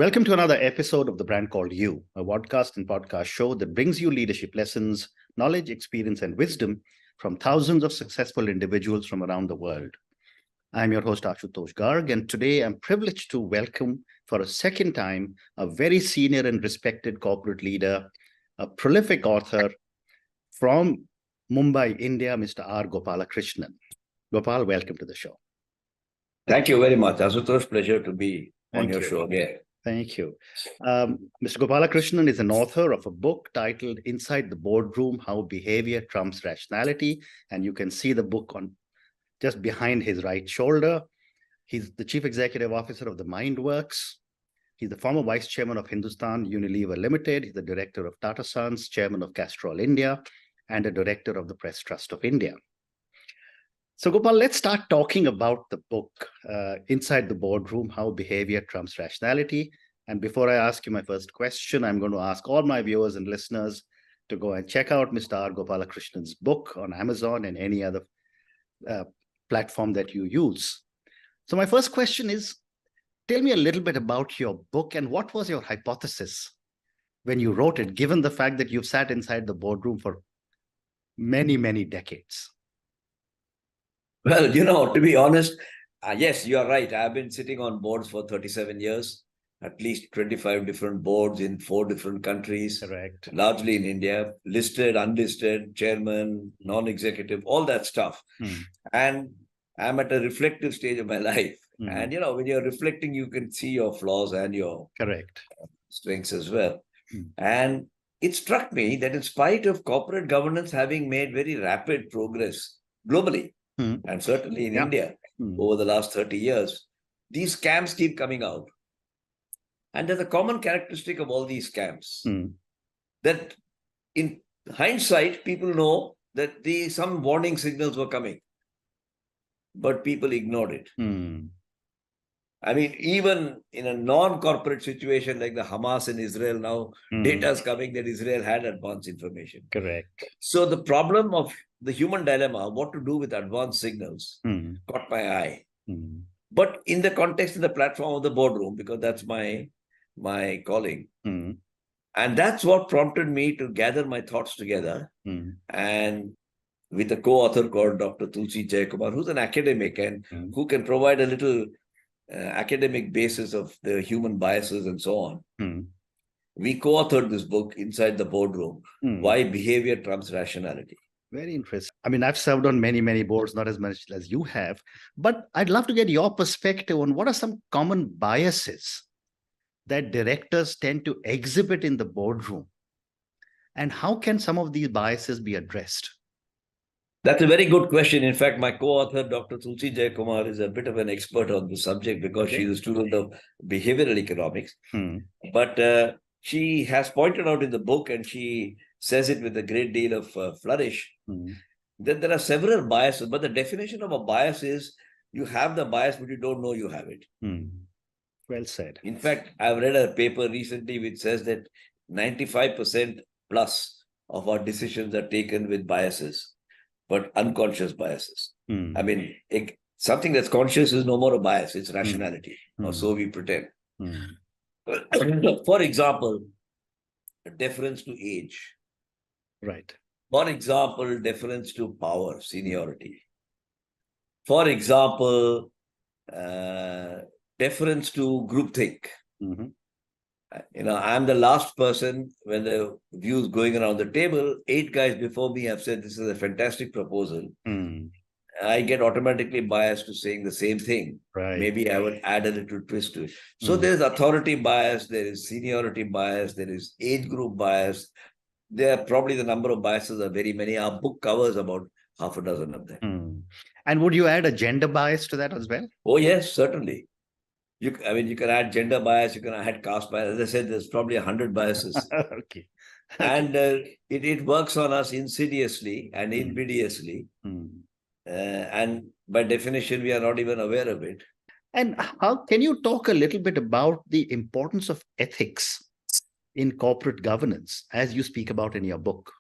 Welcome to another episode of The Brand Called You, a podcast and podcast show that brings you leadership lessons, knowledge, experience, and wisdom from thousands of successful individuals from around the world. I'm your host, Ashutosh Garg, and today I'm privileged to welcome for a second time a very senior and respected corporate leader, a prolific author from Mumbai, India, Mr. R. Gopalakrishnan. Gopal, welcome to the show. Thank you very much. Ashutosh, pleasure to be on Thank your you. show again. Thank you. Mr. Gopalakrishnan is an author of a book titled Inside the Boardroom, How Behavior Trumps Rationality. And you can see the book on just behind his right shoulder. He's the Chief Executive Officer of the MindWorks. He's the former Vice Chairman of Hindustan Unilever Limited. He's the Director of Tata Sons, Chairman of Castrol India, and a Director of the Press Trust of India. So Gopal, let's start talking about the book, Inside the Boardroom, How Behavior Trumps Rationality. And before I ask you my first question, I'm going to ask all my viewers and listeners to go and check out Mr. R. Gopalakrishnan's book on Amazon and any other platform that you use. So my first question is, tell me a little bit about your book and what was your hypothesis when you wrote it, given the fact that you've sat inside the boardroom for many, many decades? Well, to be honest, yes, you are right. I've been sitting on boards for 37 years, at least 25 different boards in 4 different countries. Correct. Largely in India, listed, unlisted, chairman, non-executive, all that stuff. And I'm at a reflective stage of my life. And, when you're reflecting, you can see your flaws and your Correct. Strengths as well. And it struck me that in spite of corporate governance having made very rapid progress globally, and certainly in India over the last 30 years, these scams keep coming out. And there's a common characteristic of all these scams that in hindsight, people know that some warning signals were coming, but people ignored it. I mean, even in a non-corporate situation like the Hamas in Israel now, data is coming that Israel had advanced information. Correct. So the problem of the human dilemma, what to do with advanced signals, caught my eye. But in the context of the platform of the boardroom, because that's my calling. And that's what prompted me to gather my thoughts together. And with a co-author called Dr. Tulsi Jayakumar, who's an academic and who can provide a little academic basis of the human biases and so on. We co-authored this book, Inside the Boardroom, Why Behavior Trumps Rationality. Very interesting. I mean, I've served on many, many boards, not as much as you have, but I'd love to get your perspective on what are some common biases that directors tend to exhibit in the boardroom, and how can some of these biases be addressed? That's a very good question. In fact, my co-author, Dr. Tulsi Jayakumar, is a bit of an expert on the subject because she's a student of behavioral economics. But she has pointed out in the book, and she says it with a great deal of flourish, that there are several biases. But the definition of a bias is you have the bias, but you don't know you have it. Well said. In fact, I've read a paper recently which says that 95% plus of our decisions are taken with biases, but unconscious biases. I mean, something that's conscious is no more a bias, it's rationality, or so we pretend. For example, deference to age. Right. For example, deference to power, seniority. For example, deference to groupthink. I'm the last person when the views going around the table. 8 guys before me have said this is a fantastic proposal. I get automatically biased to saying the same thing. Right. Maybe I would add a little twist to it. So there's authority bias, there is seniority bias, there is age group bias. There are probably the number of biases are very many. Our book covers about half a dozen of them. And would you add a gender bias to that as well? Oh, yes, certainly. You can add gender bias, you can add caste bias. As I said, there's probably 100 biases. Okay. And it works on us insidiously and invidiously. And by definition, we are not even aware of it. And how can you talk a little bit about the importance of ethics in corporate governance, as you speak about in your book?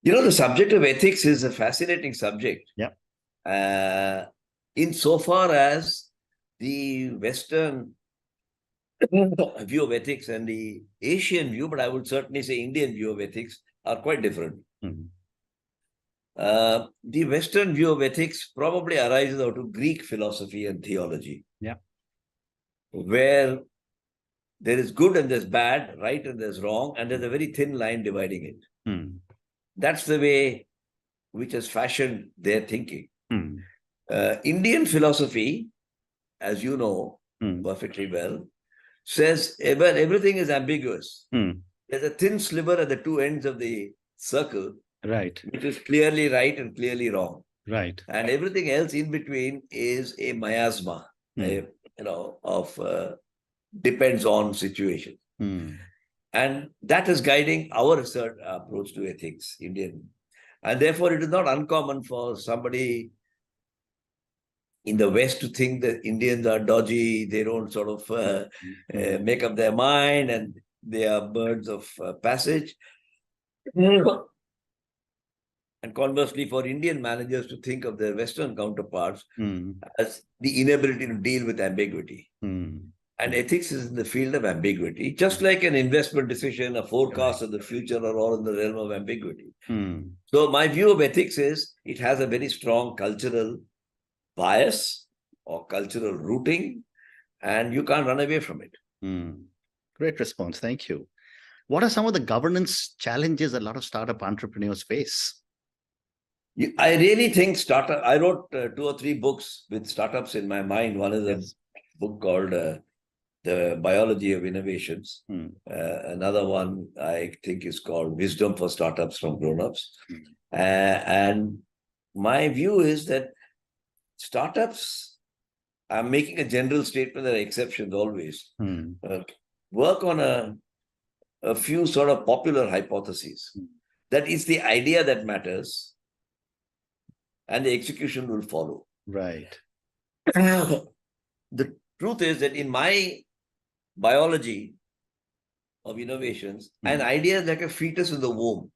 The subject of ethics is a fascinating subject. Yeah. Insofar as the Western view of ethics and the Asian view, but I would certainly say Indian view of ethics are quite different. The Western view of ethics probably arises out of Greek philosophy and theology. Yeah. Where there is good and there's bad, right and there's wrong, and there's a very thin line dividing it. That's the way which has fashioned their thinking. Indian philosophy, as you know perfectly well, says everything is ambiguous. There's a thin sliver at the two ends of the circle, right, which is clearly right and clearly wrong. Right. And everything else in between is a miasma, depends on situation. And that is guiding our research approach to ethics, Indian. And therefore, it is not uncommon for somebody in the West to think that Indians are dodgy, they don't sort of make up their mind, and they are birds of passage. And conversely, for Indian managers to think of their Western counterparts as the inability to deal with ambiguity. And ethics is in the field of ambiguity, just like an investment decision, a forecast of the future are all in the realm of ambiguity. So my view of ethics is it has a very strong cultural bias or cultural rooting, and you can't run away from it. Great response. Thank you. What are some of the governance challenges a lot of startup entrepreneurs face? I really think I wrote 2 or 3 books with startups in my mind. One is a book called The Biology of Innovations. Another one I think is called Wisdom for Startups from Grown-ups. And my view is that startups, I'm making a general statement, there are exceptions always, work on a few sort of popular hypotheses. That is the idea that matters, and the execution will follow. Right. The truth is that in my biology of innovations, an idea is like a fetus in the womb.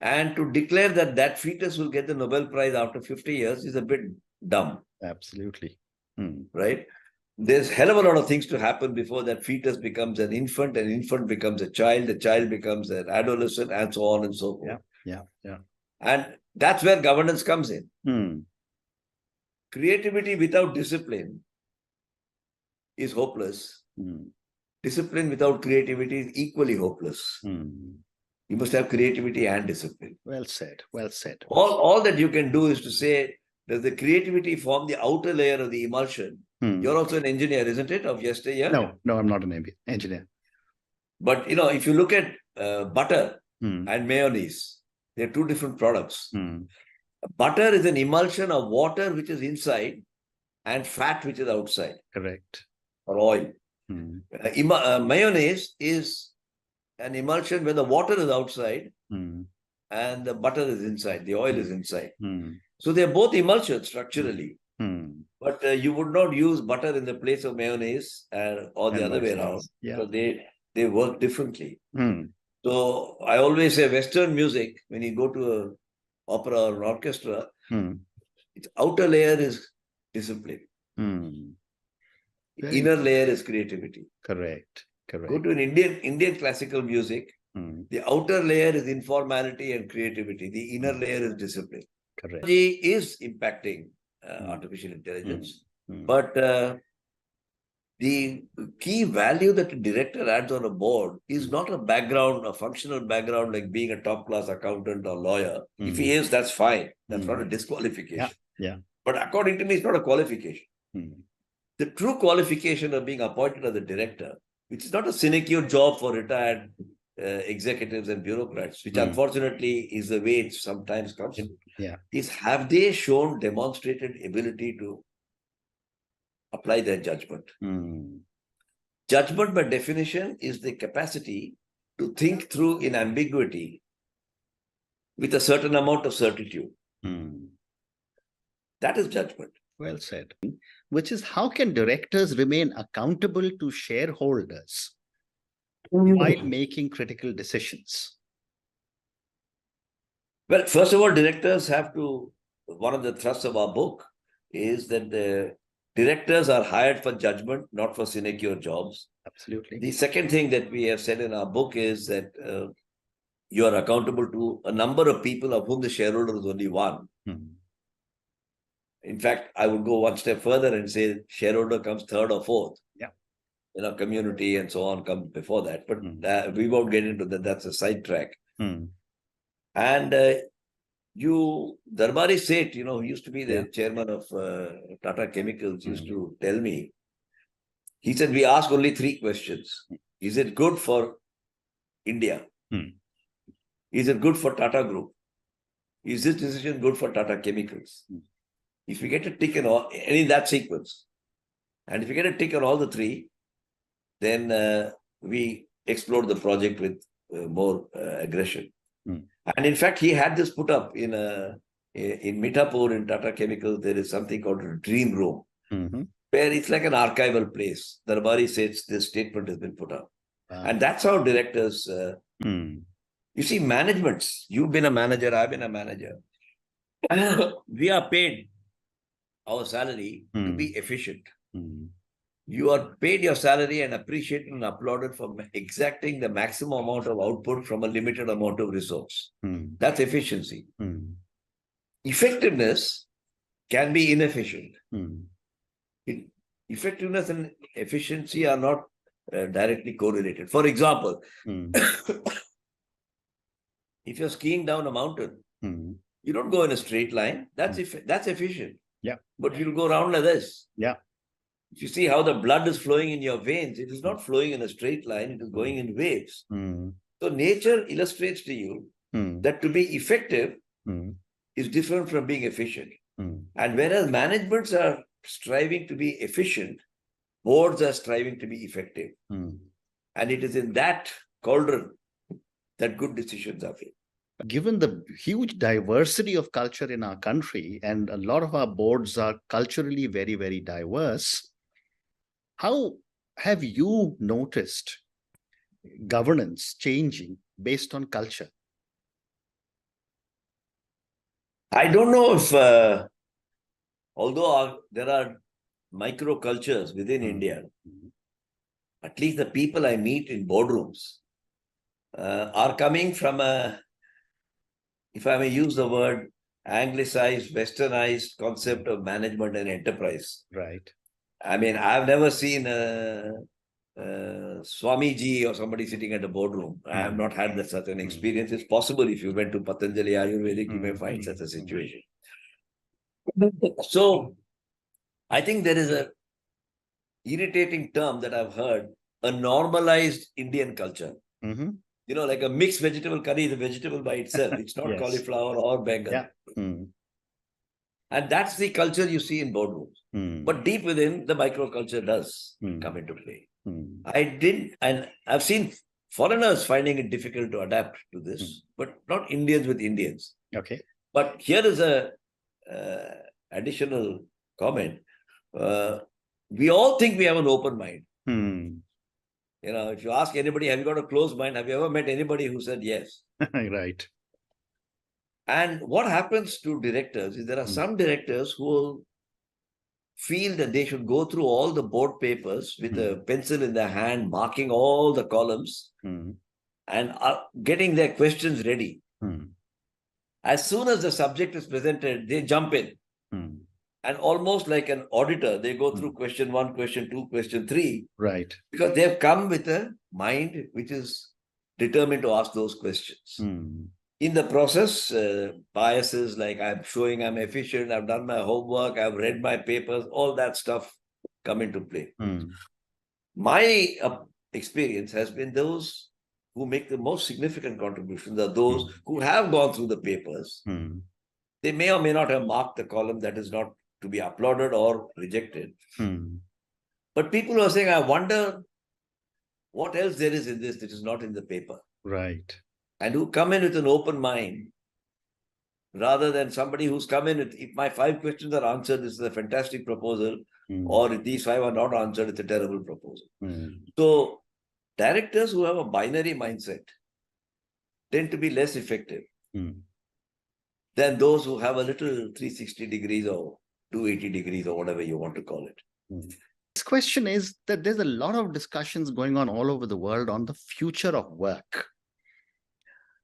And to declare that that fetus will get the Nobel Prize after 50 years is a bit dumb. Absolutely. Right? There's a hell of a lot of things to happen before that fetus becomes an infant becomes a child, the child becomes an adolescent, and so on and so forth. Yeah. And that's where governance comes in. Creativity without discipline is hopeless. Discipline without creativity is equally hopeless. You must have creativity and discipline. Well said. Well said. All that you can do is to say, does the creativity form the outer layer of the emulsion? You're also an engineer, isn't it, of yesteryear? No, I'm not an engineer. But, if you look at butter and mayonnaise, they're 2 different products. Butter is an emulsion of water, which is inside, and fat, which is outside. Correct. Or oil. Mayonnaise is an emulsion where the water is outside and the butter is inside, the oil is inside. So they're both emulsions structurally. But you would not use butter in the place of mayonnaise or the other way around. Because they work differently. So I always say Western music, when you go to an opera or an orchestra, its outer layer is discipline. The inner layer is creativity. Correct. Go to an Indian classical music, the outer layer is informality and creativity. The inner layer is discipline. Correct. Technology is impacting artificial intelligence, but the key value that a director adds on a board is not a functional background like being a top-class accountant or lawyer. If he is, that's fine. That's not a disqualification. Yeah. But according to me, it's not a qualification. The true qualification of being appointed as a director, which is not a sinecure job for retired executives and bureaucrats, which unfortunately is the way it sometimes comes, is have they demonstrated ability to apply their judgment. Judgment, by definition, is the capacity to think through in ambiguity with a certain amount of certitude. That is judgment. Well said. Which is, how can directors remain accountable to shareholders while making critical decisions? Well, first of all, directors have to, one of the thrusts of our book is that directors are hired for judgment, not for sinecure jobs. Absolutely. The second thing that we have said in our book is that you are accountable to a number of people of whom the shareholder is only one. In fact, I would go one step further and say shareholder comes third or fourth. Community and so on come before that. But we won't get into that. That's a sidetrack. And Darbari Seth, who used to be the chairman of Tata Chemicals, used to tell me, he said, we ask only 3 questions. Is it good for India? Is it good for Tata Group? Is this decision good for Tata Chemicals? If you get a tick in that sequence, and if you get a tick on all the 3, then we explored the project with more aggression. And in fact, he had this put up in Mithapur in Tata Chemicals. There is something called a dream room, where it's like an archival place. Darbari says this statement has been put up. And that's how directors, you see, managements, you've been a manager, I've been a manager. We are paid our salary to be efficient. You are paid your salary and appreciated and applauded for exacting the maximum amount of output from a limited amount of resource. That's efficiency. Effectiveness can be inefficient. Effectiveness and efficiency are not directly correlated. For example, if you're skiing down a mountain, you don't go in a straight line. That's efficient. But you'll go around like this. If you see how the blood is flowing in your veins, it is not flowing in a straight line, it is going in waves. So nature illustrates to you that to be effective is different from being efficient. And whereas managements are striving to be efficient, boards are striving to be effective. And it is in that cauldron that good decisions are made. Given the huge diversity of culture in our country, and a lot of our boards are culturally very, very diverse, how have you noticed governance changing based on culture? I don't know if, although there are micro cultures within India, at least the people I meet in boardrooms are coming from a, if I may use the word, anglicized, westernized concept of management and enterprise. Right. I mean, I've never seen Swamiji or somebody sitting at a boardroom. I have not had such an experience. It's possible if you went to Patanjali Ayurvedic, you may find such a situation. So, I think there is a irritating term that I've heard, a normalized Indian culture. Like a mixed vegetable curry is a vegetable by itself. It's not cauliflower or bengal. And that's the culture you see in boardrooms. But deep within, the microculture does come into play. I've seen foreigners finding it difficult to adapt to this, but not Indians with Indians. Okay. But here is a additional comment. We all think we have an open mind. If you ask anybody, have you got a closed mind? Have you ever met anybody who said yes? Right. And what happens to directors is there are some directors who feel that they should go through all the board papers with a pencil in their hand, marking all the columns and are getting their questions ready. As soon as the subject is presented, they jump in. And almost like an auditor, they go through question 1, question 2, question 3. Right. Because they've come with a mind which is determined to ask those questions. In the process, biases like I'm showing I'm efficient, I've done my homework, I've read my papers, all that stuff come into play. My experience has been those who make the most significant contributions are those who have gone through the papers. They may or may not have marked the column that is not to be applauded or rejected. But people are saying, I wonder what else there is in this that is not in the paper. Right. And who come in with an open mind rather than somebody who's come in with, if my 5 questions are answered, this is a fantastic proposal, or if these 5 are not answered, it's a terrible proposal. So directors who have a binary mindset tend to be less effective than those who have a little 360 degrees or 280 degrees or whatever you want to call it. This question is that there's a lot of discussions going on all over the world on the future of work.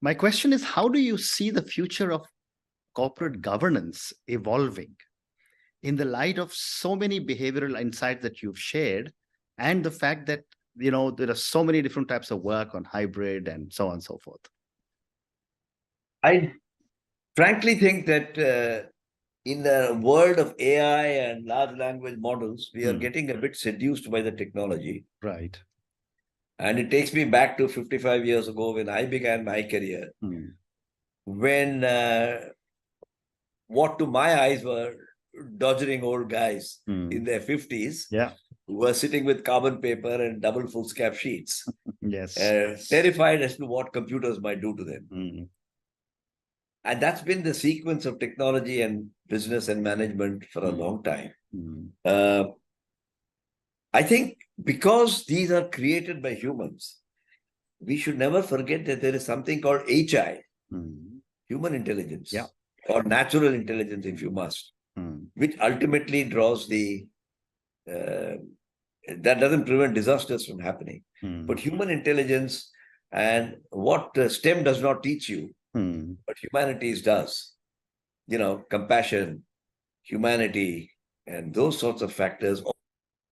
My question is, how do you see the future of corporate governance evolving in the light of so many behavioral insights that you've shared, and the fact that, there are so many different types of work on hybrid and so on and so forth? I frankly think that in the world of AI and large language models, we are getting a bit seduced by the technology. Right. And it takes me back to 55 years ago when I began my career, when what to my eyes were doddering old guys in their 50s who were sitting with carbon paper and double foolscap sheets. Yes. Terrified as to what computers might do to them. And that's been the sequence of technology and business and management for a long time. I think because these are created by humans, we should never forget that there is something called HI, human intelligence, or natural intelligence, if you must, which ultimately draws that doesn't prevent disasters from happening. But human intelligence and what STEM does not teach you, but humanities does, compassion, humanity, and those sorts of factors all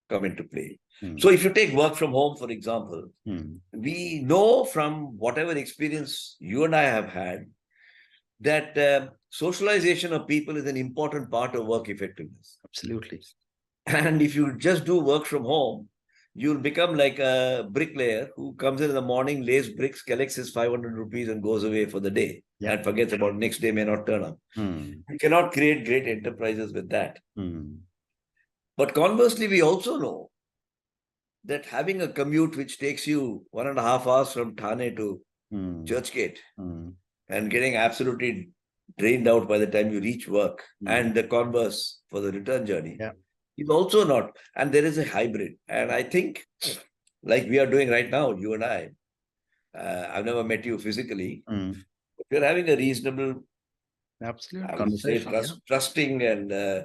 come into play. So if you take work from home, for example, we know from whatever experience you and I have had that socialization of people is an important part of work effectiveness. Absolutely. And if you just do work from home, you'll become like a bricklayer who comes in the morning, lays bricks, collects his 500 rupees and goes away for the day and forgets about next day may not turn up. You cannot create great enterprises with that. But conversely, we also know that having a commute which takes you 1.5 hours from Thane to Churchgate and getting absolutely drained out by the time you reach work, and the converse for the return journey, is also not. And there is a hybrid. And I think, like we are doing right now, you and I've never met you physically. But we're having a reasonable, conversation, trusting and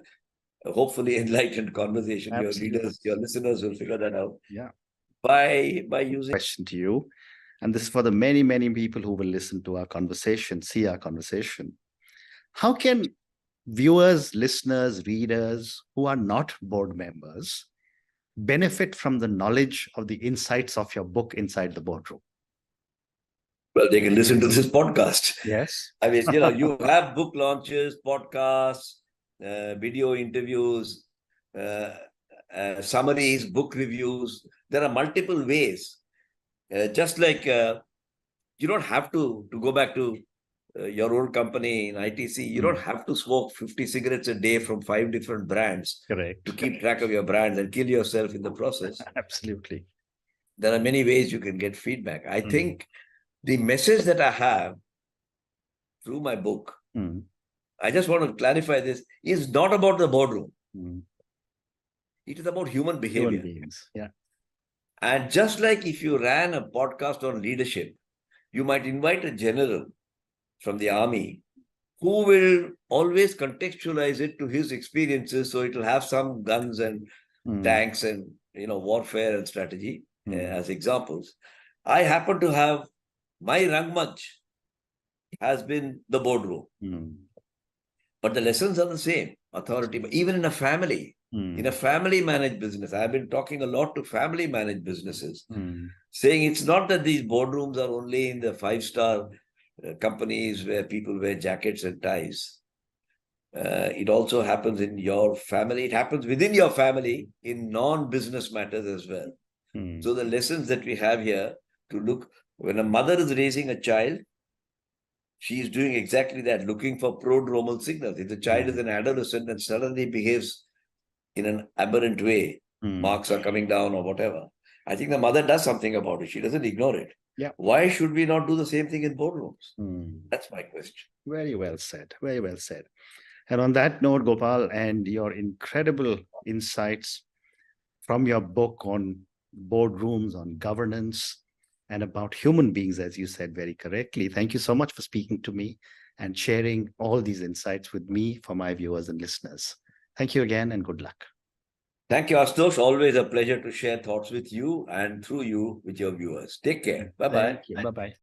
hopefully enlightened conversation. Absolutely. Your readers, your listeners will figure that out. By using question to you, and this is for the many, many people who will listen to our conversation, see our conversation. How can viewers, listeners, readers who are not board members benefit from the knowledge of the insights of your book, Inside the Boardroom? Well, they can listen to this podcast. Yes. I mean, you have book launches, podcasts, video interviews, summaries, book reviews. There are multiple ways. Just like you don't have to go back to your old company in ITC, you don't have to smoke 50 cigarettes a day from 5 different brands. Correct. To keep track of your brands and kill yourself in the process. Absolutely. There are many ways you can get feedback. I think the message that I have through my book, I just want to clarify this, is not about the boardroom. It is about human behavior. Human beings, And just like if you ran a podcast on leadership, you might invite a general from the army who will always contextualize it to his experiences. So it will have some guns and tanks and, warfare and strategy as examples. I happen to have my Rangmanch has been the boardroom. But the lessons are the same. Authority, but even in a family, in a family managed business, I've been talking a lot to family managed businesses, saying it's not that these boardrooms are only in the 5-star companies where people wear jackets and ties. It also happens in your family. It happens within your family in non-business matters as well. So the lessons that we have here to look, when a mother is raising a child, she is doing exactly that, looking for prodromal signals. If the child is an adolescent and suddenly behaves in an aberrant way, marks are coming down or whatever, I think the mother does something about it. She doesn't ignore it. Why should we not do the same thing in boardrooms? That's my question. Very well said. Very well said. And on that note, Gopal, and your incredible insights from your book on boardrooms, on governance, and about human beings, as you said very correctly. Thank you so much for speaking to me and sharing all these insights with me for my viewers and listeners. Thank you again and good luck. Thank you, Ashutosh. Always a pleasure to share thoughts with you and through you with your viewers. Take care. Bye-bye. Bye-bye.